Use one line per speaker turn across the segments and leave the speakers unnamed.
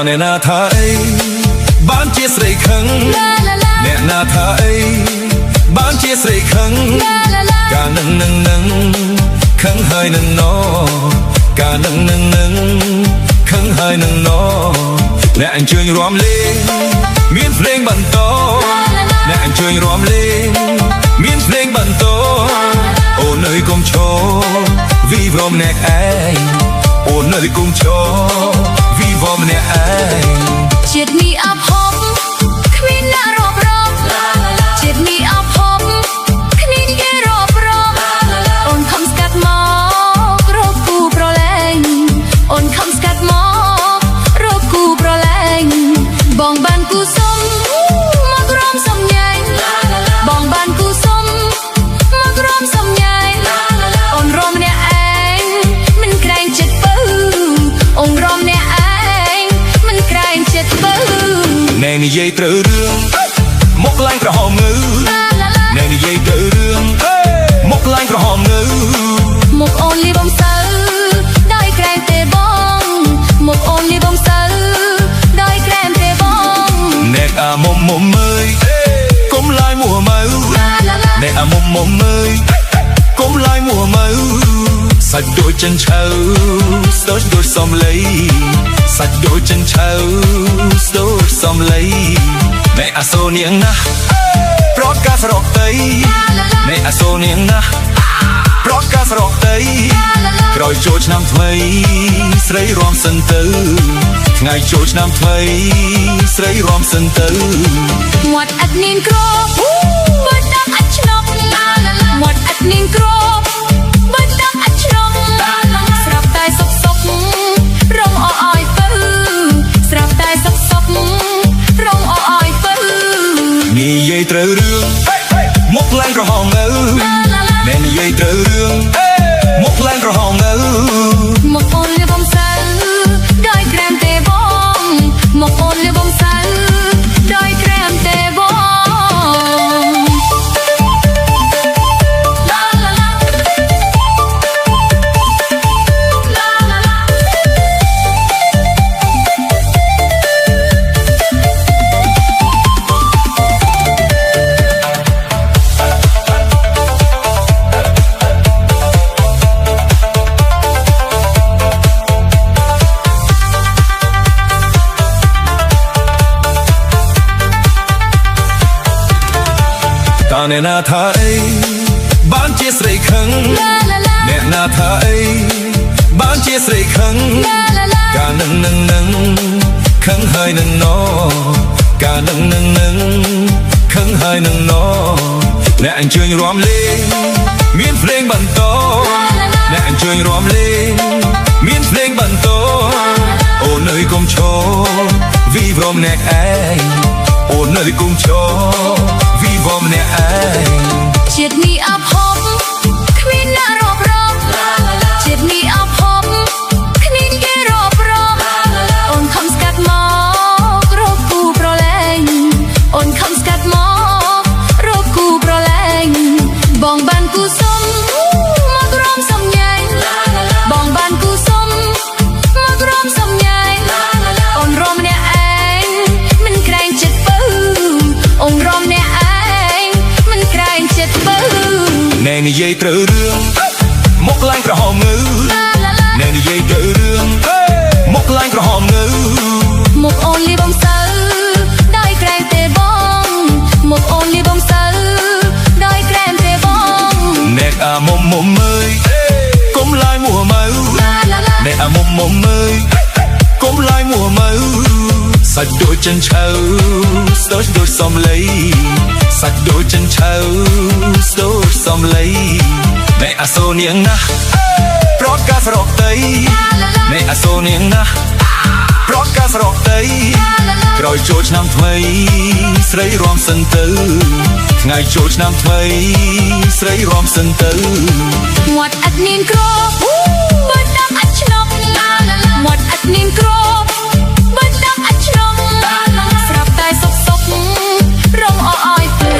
អ្នកណាថាអីបានជាស្រីខឹងអ្នកណាថាអីបានជាស្រីខឹងកាលនឹងខឹងហើយនឹងណកាលនឹងខឹងហើយនឹងណអ្នកអញ្ជើញរាំលេងមានភ្លេងបន្តអ្នកអញ្ជើញរាំលេងមានភ្លេងបន្តអូននៅគុំឈរវីវរំអ្នកឯងអូននៅគុំឈរវីវរំអ្នកឯង
ជាតិនេះអភពគ្មានអ្នករាប់រងជាតិនេះអភពគ្មានគេរាប់រងអូនខំស្កាត់មករកគូប្រឡែងអូនខំស្កាត់មករកគូប្រឡែងបងបានគូសុំមករំសំញែងបងបានគូសុំមករំសំញែងអូនរំអ្នកឯងមិនក្រែងចិត្តបើអូនរំអ្នកឯងមិនក្រែងចិត្តបើ
អ្នកនិយាយត្រូវរឿងមកឡើងក្រហមងើអ្នកនិយាយត្រូវរឿងមកឡើងក្រហមងើ
មកអូនលីបំសើដោយក្រែងទេបងមកអូនលីបំសើដោយក្រែងទេបង
អ្នកអាមុំមើយកុំឡាយមួម៉ៅអ្នកអាមុំមើយកុំឡាយមួម៉ៅសាច់ដូចចិនឆៅស្ដូចដូចសំឡីសាច់ដូចចិនឆៅស្ដូចសំឡីអ្នកអាសូរនាងណាស់ប្រត់កាស្រកតីអ្នកអាសូរនាងណាស់ប្រត់កាស្រកតីក្រោយចូលឆ្នាំថ្មីស្រីរាំសិនទៅថ្ងៃចូលឆ្នាំថ្មីស្រីរាំសិនទៅ
មាត់ឥតនាងក្របើដឹងឥតឆ្នប់មាត់ឥតនាងក្របើដឹងឥតឆ្នប់ស្រាប់តែសុបរងអអយទៅស្រាប់តែសុបរងអអយទៅ
និយាយត្រូវរឿងមកឡើងក្រហមនៅអ្នកនិយាយត្រូវរឿងមកឡើងក្រហមនៅ
មកអូនលីបំសើដោយក្រែមទេបងមកអូនលីបំសើដោយក្រែមទេបង
តើអ្នកណាថាអីបានជាស្រីខឹងអ្នកណាថាអីបានជាស្រីខឹងកាលនឹងខឹងហើយនឹងណកាលនឹងខឹងហើយនឹងណអ្នកអញ្ជើញរាំលេងមានភ្លេងបន្តអ្នកអញ្ជើញរាំលេងមានភ្លេងបន្តអូននៅគុំឈរវីវរំអ្នកឯងអូននៅគុំឈរវីវរំអ្នកឯង
ជាតិនេះអភពគ្មានអ្នករាប់រងជាតិនេះអភពគ្មានគេរាប់រងអូនខំស្កាត់មករកគូប្រឡែងអូនខំស្កាត់មករកគូប្រឡែងបងបានគូសុំមករំសំញែងបងបានគូសុំមករំសំញែងអូនរំអ្នកឯងមិនក្រែងចិត្តបើអូនរំអ្នកឯងមិនក្រែងចិត្តបើ
អ្នកនិយាយត្រូវរឿងមកឡើងក្រហមងើអ្នកនិយាយត្រូវរឿងមកឡើងក្រហមងើ
មកអូនលីបំសើដោយក្រែងទេបងមកអូនលីបំសើដោយក្រែងទេបង
អ្នកអាមុំមើយកុំឡាយមួម៉ៅអ្នកអាមុំមើយកុំឡាយមួម៉ៅសាច់ដូចចិនឆៅស្ដូចដូចសំឡីសាច់ដូចចិនឆៅស្ដូចសំឡីអ្នកអាសូរនាងណាស់ប្រត់កាស្រកតីអ្នកអាសូរនាងណាស់ប្រត់កាស្រកតីក្រោយចូលឆ្នាំថ្មីស្រីរាំសិនទៅថ្ងៃចូលឆ្នាំថ្មីស្រីរាំសិនទៅ
មាត់ឥតនាងក្របើដឹងឥតឆ្នប់មាត់ឥតនាងក្របើដឹងឥតឆ្នប់ស្រាប់តែសុបរងអអយទៅ
ន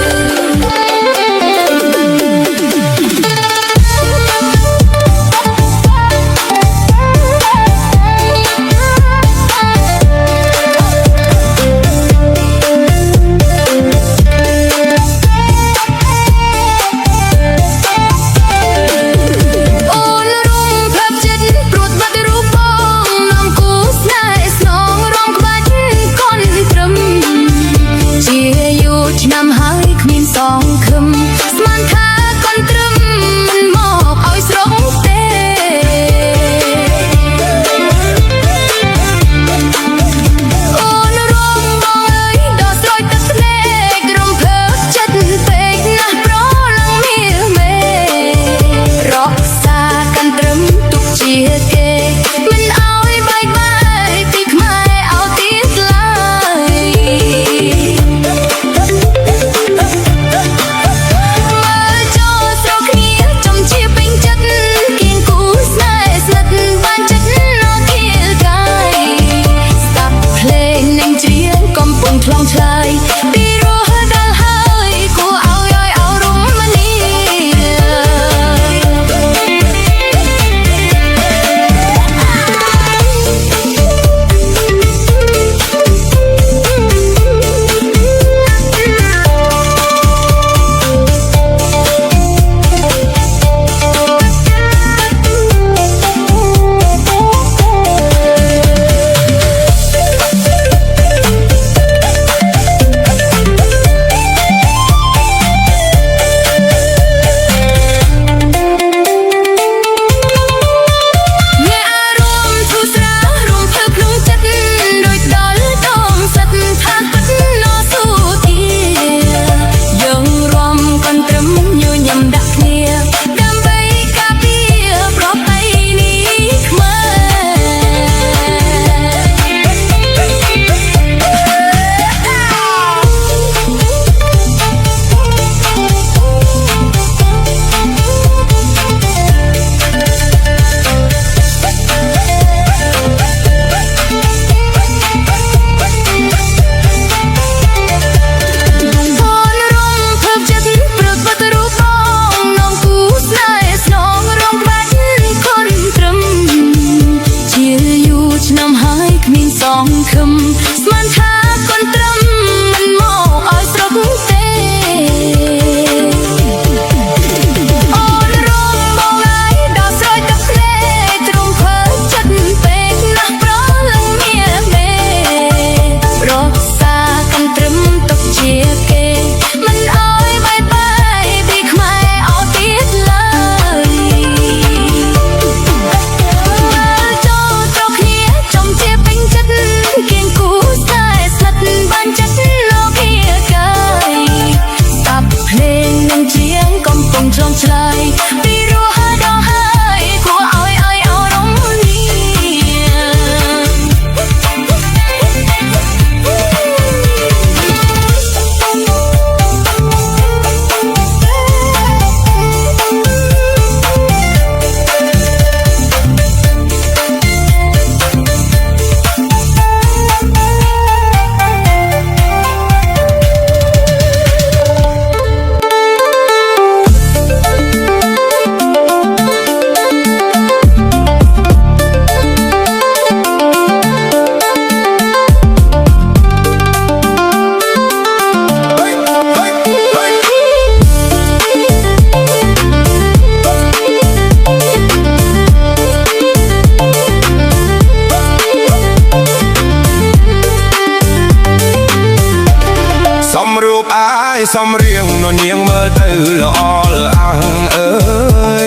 សំរៀងននាងមើលទៅល្អល្អើអើ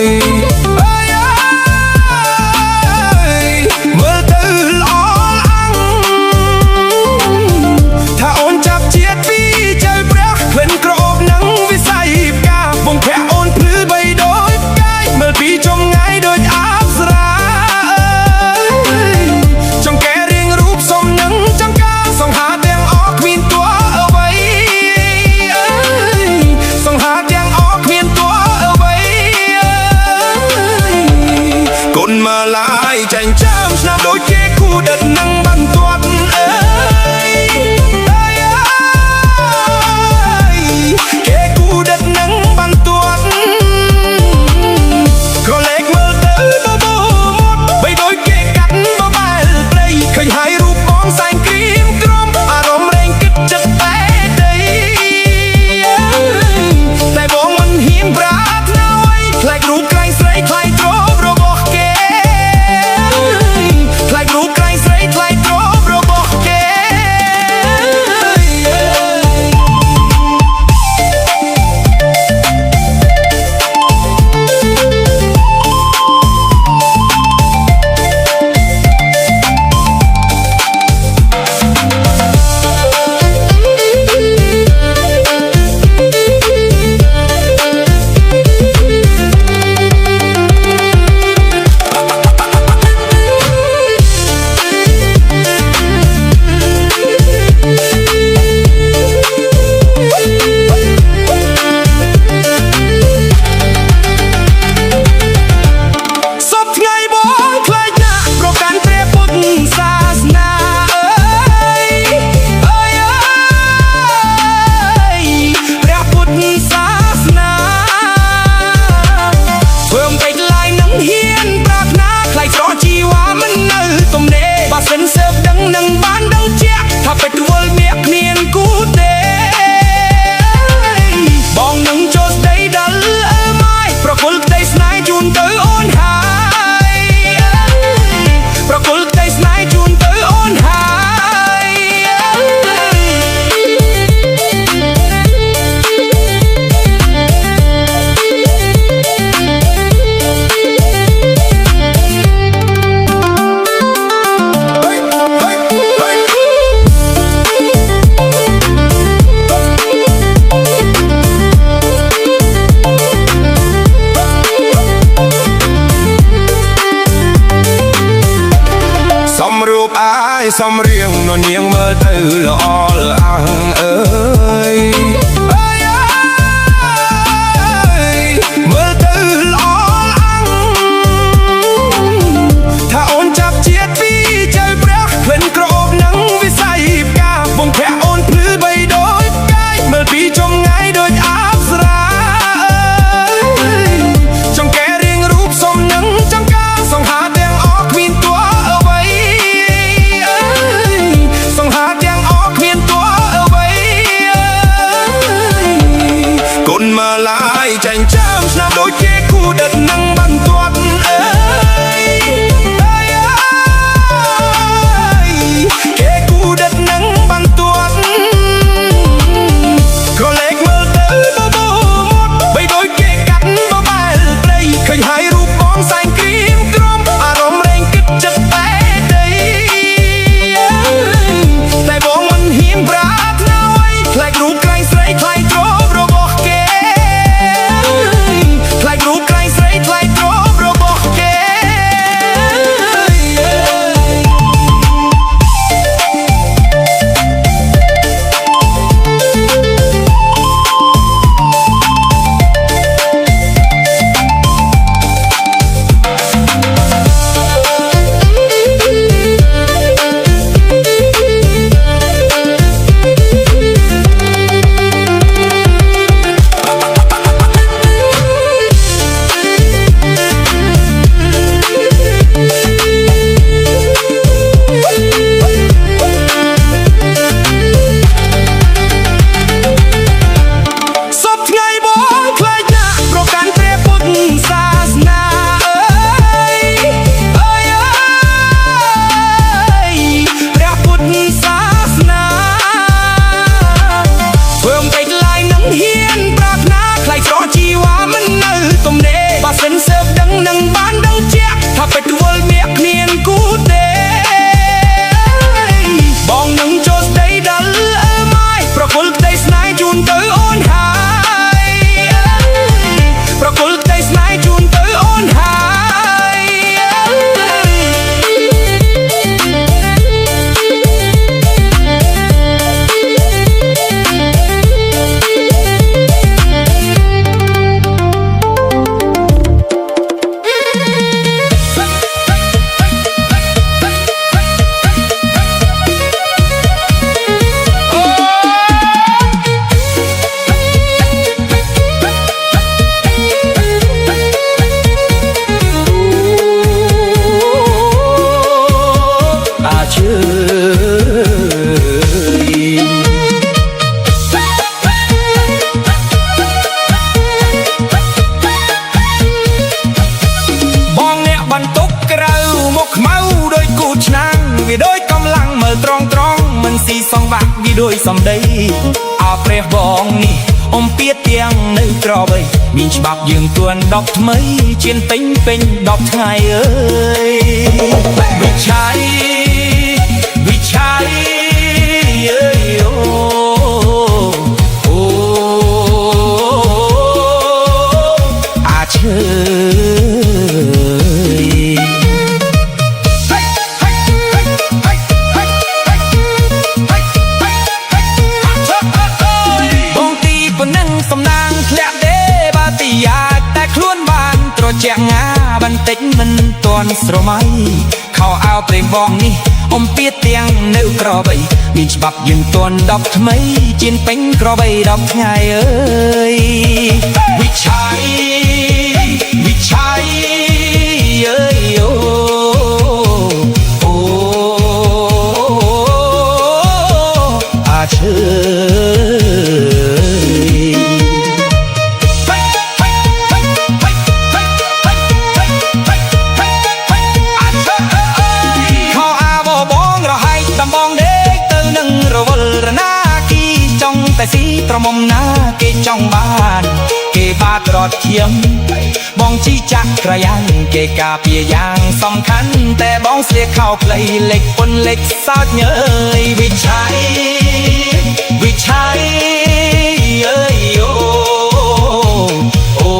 យមើលទៅល្អល្អើថាអូនចាប់ជាតិពីចៅព្រះក្លិនក្រអូបនឹងវិស័យផ្កាបងភ័ក្រអូនភ្លឺបីដូចផ្កាយមើលពីចំងាយដូចអប្សរាចង្កេះរៀងរូបសមនឹងចង្កាសង្ហាទាំងអស់គ្មានតួអ្វីសង្ហាទាំងអស់គ្មានតួអ្វីគុណមកឡាយចាញ់ចាំស្នាមដូចគេគូដិតនឹងបានទាត់គេគូដិតនឹងបានទាត់ក្រឡេកមើលទៅបបោមកបីដូចគេកាត់បបែលព្រៃឃើញហើយរូបបងសែងគ្រីមក្រមអារម្មណ៍រែងគិតចិត្តតែដីតែបងមិនហ៊ានប្រាថ្នាអ្វីខ្លាចរូបក្រែងស្រីខ្លាចទ្រព្យរបស់គេខ្លាចរូបក្រែងស្រីខ្លាចទ្រព្យរបស់គេ សំរៀងននាងមើលទៅល្អល្អើអើយមើលទៅល្អល្អើថាអូនចាប់ជាតិពីចៅព្រះក្លិនក្រអូបនឹងវិស័យផ្កាបងភ័ក្រអូនភ្លឺបីដូចផ្កាយមើលពីចំងាយដូចអប្សរាចង្កេះរៀងរូបសមនឹងចង្កាសង្ហាទាំងអស់គ្មានតួអ្វីសង្ហាទាំងអស់គ្មានតួអ្វី
ដោយសំដីអោព្រះបងនេះអំពីទៀងនៅក្របីមានច្បាប់យើងទួន10ថ្មីជៀនពេញ10ថ្ងៃអើយវិឆ័យអើយអូអាឈើសំណាងធ្លាក់ទេបាទីអាចតែខ្លួនបានត្រជាក់ងាបន្តិចមិនទាន់ស្រមៃខោអាវព្រេងបងនេះអំពីទៀងនៅក្របីមានច្បាប់យើងទាន់10ថ្មីជៀនពេញក្របី10ថ្ងៃអើយវិឆ័យអើយអូអាឈើតែស៊ីត្រមុំណាគេចង់បានគេបាករត់ឈៀមបងជីចាក់ក្រយ៉ាងគេការពារយ៉ាងសំខាន់តែបងស្លៀកខោខ្លីលេខពុនលេខសោតញើយវិឆ័យអើយអូ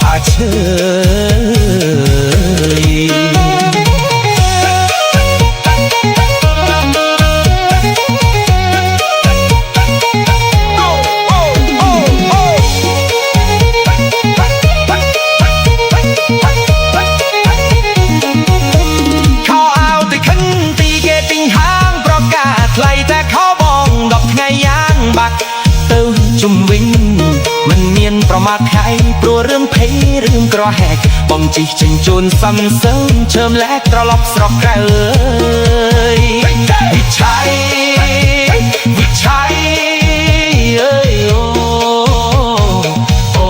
អាឈើជុំវិញមិនមានប្រមាថថ្ងៃព្រោះរឿងភ័យរឿងក្រហែកបងជីចេញជូនសំសើមឈើមលែកត្រឡប់ស្រុកក្រៅវិឆ័យអើយអូ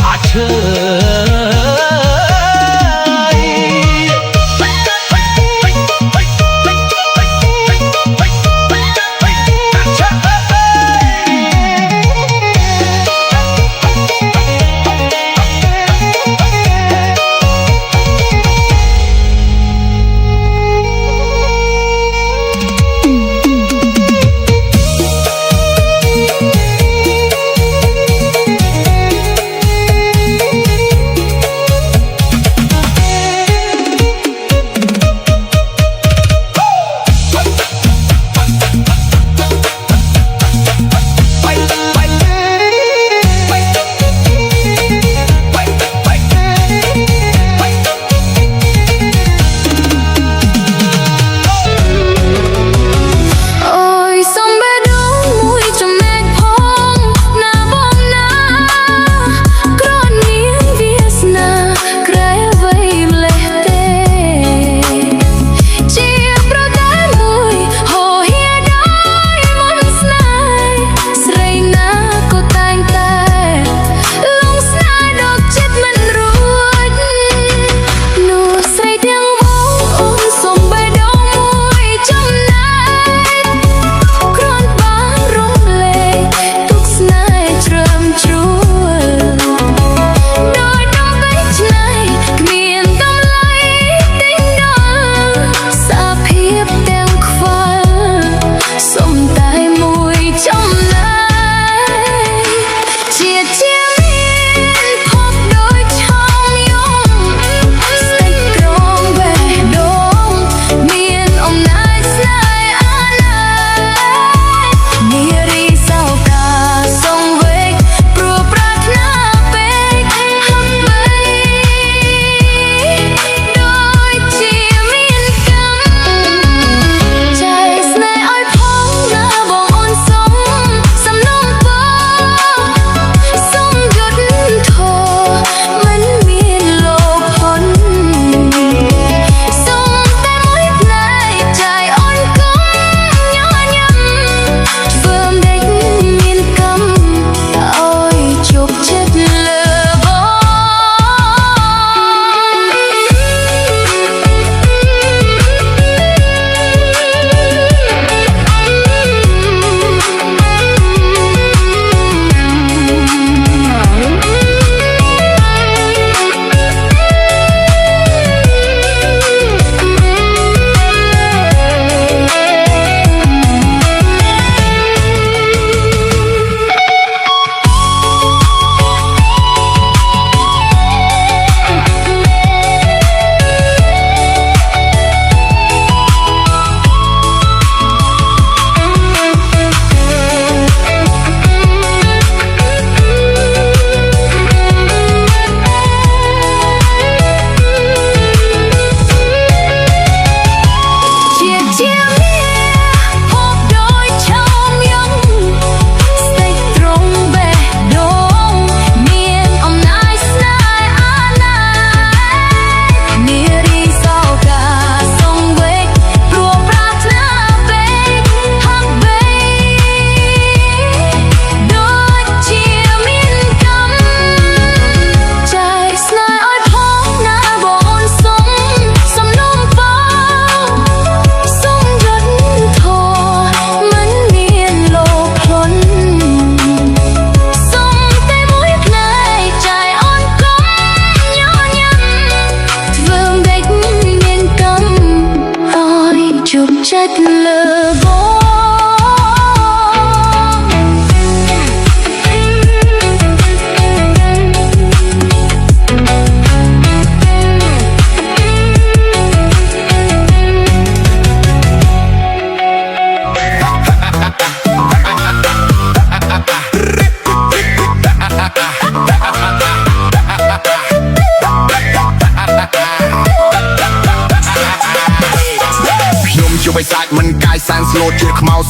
អាឈើ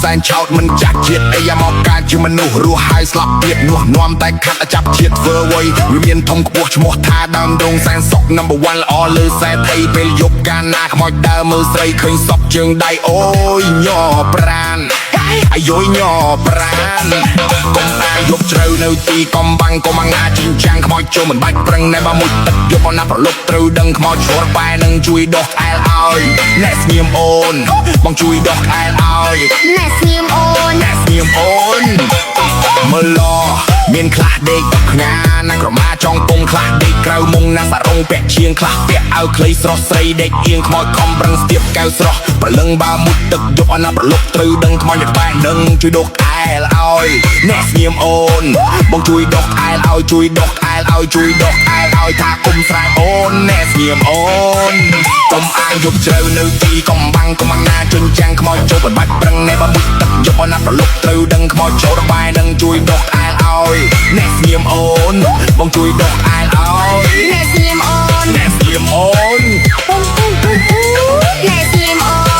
សែនឆោតមិនចាក់ជាតិអីយ៉ាមកកើតជាមនុស្សរស់ហើយស្លាប់ទៀតនោះនាំតែខាត់តែចាប់ជាតិធ្វើអ្វីវាមានធំខ្ពស់ឈ្មោះថាដើមដងសែនសុក number 1ល្អលើសែនថៃពេលយប់កាលណាខ្មោចដើរមើលស្រីឃើញសក់ជើងដៃអូយញ័រប្រានអាយយញ័រប្រានកុំអាយប់ជ្រៅនៅទីកំបាំងកុំអាងាជីងចាំងខ្មោចចូលមិនបាច់ប្រឹងណែបើមួយទឹកយប់ណាប្រលប់ត្រូវដឹងខ្មោចឈរបែនឹងជួយដោះក្អែលឲ្យអ្នកស្ងៀមអូនបងជួយដោះក្អែលឲ្យ
អ្នកស្ងៀមអូន
អ្នកស្ងៀមអូនមើលឡមានខ្លះដេកខ្ងាណាក្រមាចង់ពងខ្លះដេកក្រៅមុងណាសារងពាក់ឈៀងខ្លះពាក់អាវខ្លីស្រស់ស្រីដេកអៀងខ្មោចខំប្រឹងស្ទាបកៅស្រស់ប្រលឹងបើមួយទឹកយប់អណាប្រលប់ត្រូវដឹងខ្មោចតែបែកនឹងជួយដោះក្អែលឲ្យអ្នកស្ងៀមអូនបងជួយដោះក្អែលឲ្យជួយដោះក្អែលឲ្យជួយដោះក្អែលឲ្យថាគុំស្រែកអូនអ្នកស្ងៀមអូនកុំអាយយប់ជ្រៅនៅទីកំបាំងកុំអាណាជញ្ចាំងខ្មោចចូលមិនបាច់ប្រឹងណែបើមួយទឹកយប់អណាប្រលប់ត្រូវដឹងខ្មោចចូលរបែនឹងជួយដោះក្អែលឲ្យអ្នកស្ងៀមអូនបងជួយដោះក្អែលឲ្យ
អ្នកស្ងៀមអូន
អ្នកស្ងៀមអូន
អ្នកស្ងៀមអូន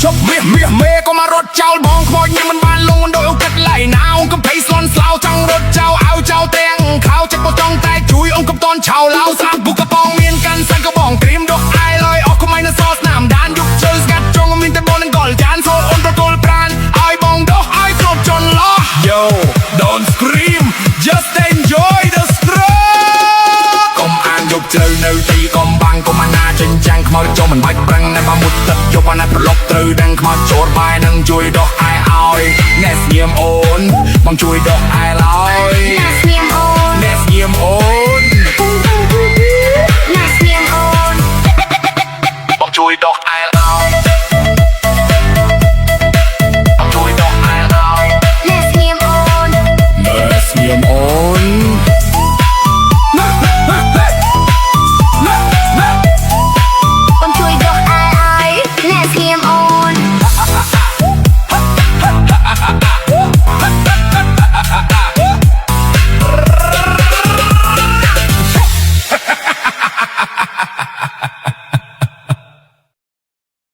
ជប់មាសមេក៏មករត់ចោលបងខ្មោចញ៉ាំមិនបានលងដោយអូកាត់ឡៃណាអូកំភៃស្លន់ស្លោចង់រត់ចោលឲ្យចោលទាំងខោចិត្តបោះចង់តែជួយអូកំតនឆោឡៅស្អាតបុកកបងមានកាន់សាន់ក៏បងត្រៀមដកអាយលយអស់កុំឲ្យនៅសស្នាមដានយកជើស្កាត់ចង់មានតែបងនឹងកលចានសូអូនប្រកុលប្រានឲ្យបងដោះឲ្យគ្រប់ចន្លោះ Yo don't scream just enjoy the stroke កុំអានយកជ្រៅនៅទីកំបាំងកុំអាណាចិញ្ចាំងខ្មោចចូលមិនបាច់ប្រឹងណែបើមុតទឹកយកអាណាប្រឡប់ត្រូវដឹងខ្មោចចូលបែ